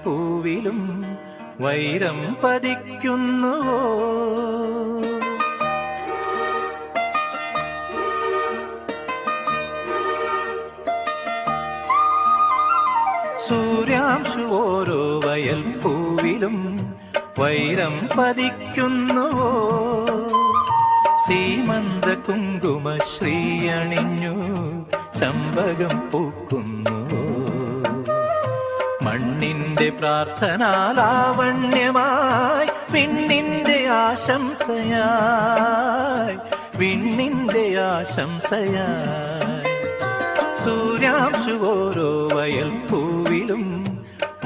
പൂവിലും വൈരം പതിക്കുന്നുവോ? സൂര്യാംശു ഓരോ വയൽ പൂവിലും വൈരം പതിക്കുന്നുവോ? സീമന്ത കുങ്കുമ ശ്രീയണിഞ്ഞു ചമ്പകം പൂക്കുന്നുവോ? മണ്ണിന്റെ പ്രാർത്ഥനാലാവണ്യമായി വിണ്ണിന്റെ ആശംസയായി, വിണ്ണിന്റെ ആശംസയായി. സൂര്യാംശു ഓരോ വയൽ പൂവിലും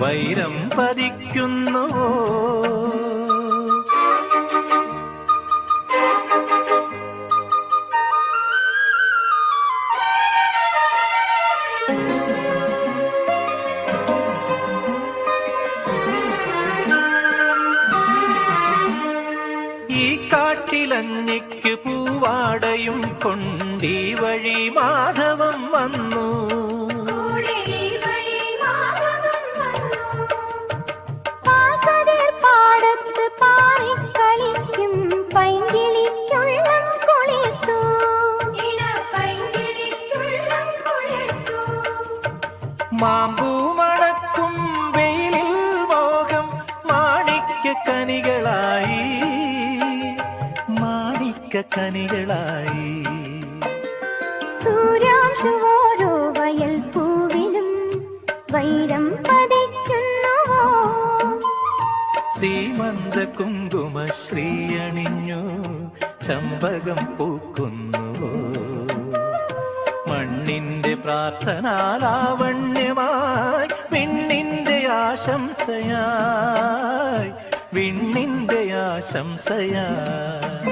വൈരം പതിക്കുന്നുവോ? ഈ കാട്ടിലഞ്ഞിക്ക് പൂവാടയും കൊണ്ടീ വഴി മാധവം വന്നു. പാടത്ത് പാറിക്കളിക്കും പൈങ്കിളിക്കുള്ളം കുളിർത്തു. മാമ്പൂ മണക്കും വെയിലിൽ മോഹം മാണിക്യക്കനികളായി, മാണിക്യക്കനികളായി. സൂര്യാംശു ഓരോ വയൽ പൂവിലും വൈരം പതിക്കുന്നുവോ? സീമന്ത കുങ്കുമ ശ്രീയണിഞ്ഞു ചമ്പകം പൂക്കുന്നുവോ? മണ്ണിന്റെ പ്രാർത്ഥനാലാവണ്യമായി വിണ്ണിന്റെ ആശംസയായി, വിണ്ണിന്റെ ആശംസയായി.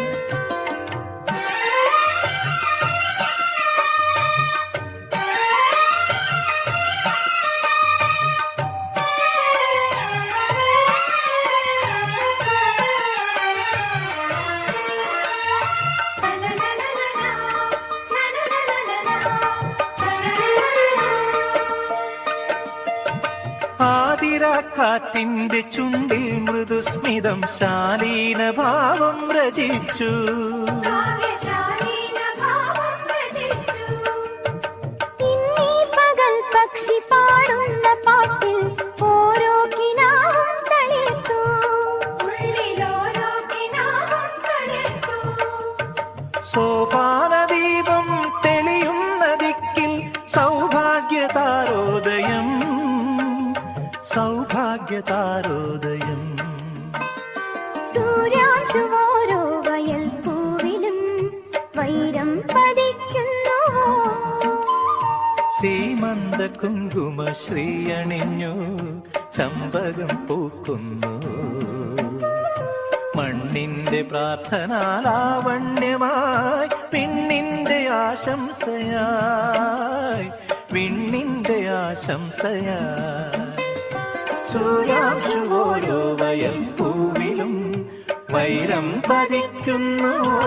ആതിരാക്കാറ്റിന്റെ ചുണ്ടിൽ മൃദുസ്മിതം ശാലീന ഭാവം രചിച്ചു. ഇന്നീ പകൽ പക്ഷി പാടുന്ന പാട്ടിൽ ഓരോ കിനാവും തളിർത്തു. സോപാനദീപം തെളിയുന്ന ദിക്കിൽ സൗഭാഗ്യതാരോദയം, സൗഭാഗ്യതാരോദയം. സൂര്യാംശു ഓരോ വയൽ പൂവിലും വൈരം പതിക്കുന്നുവോ? സീമന്ത കുങ്കുമ ശ്രീയണിഞ്ഞു ചമ്പകം പൂക്കുന്നുവോ? മണ്ണിന്റെ പ്രാർത്ഥനാലാവണ്യമായി വിണ്ണിന്റെ ആശംസയായി, വിണ്ണിന്റെ ആശംസയായി. സൂര്യാംശു ഓരോ വയൽ പൂവിലും വൈരം പതിക്കുന്നുവോ?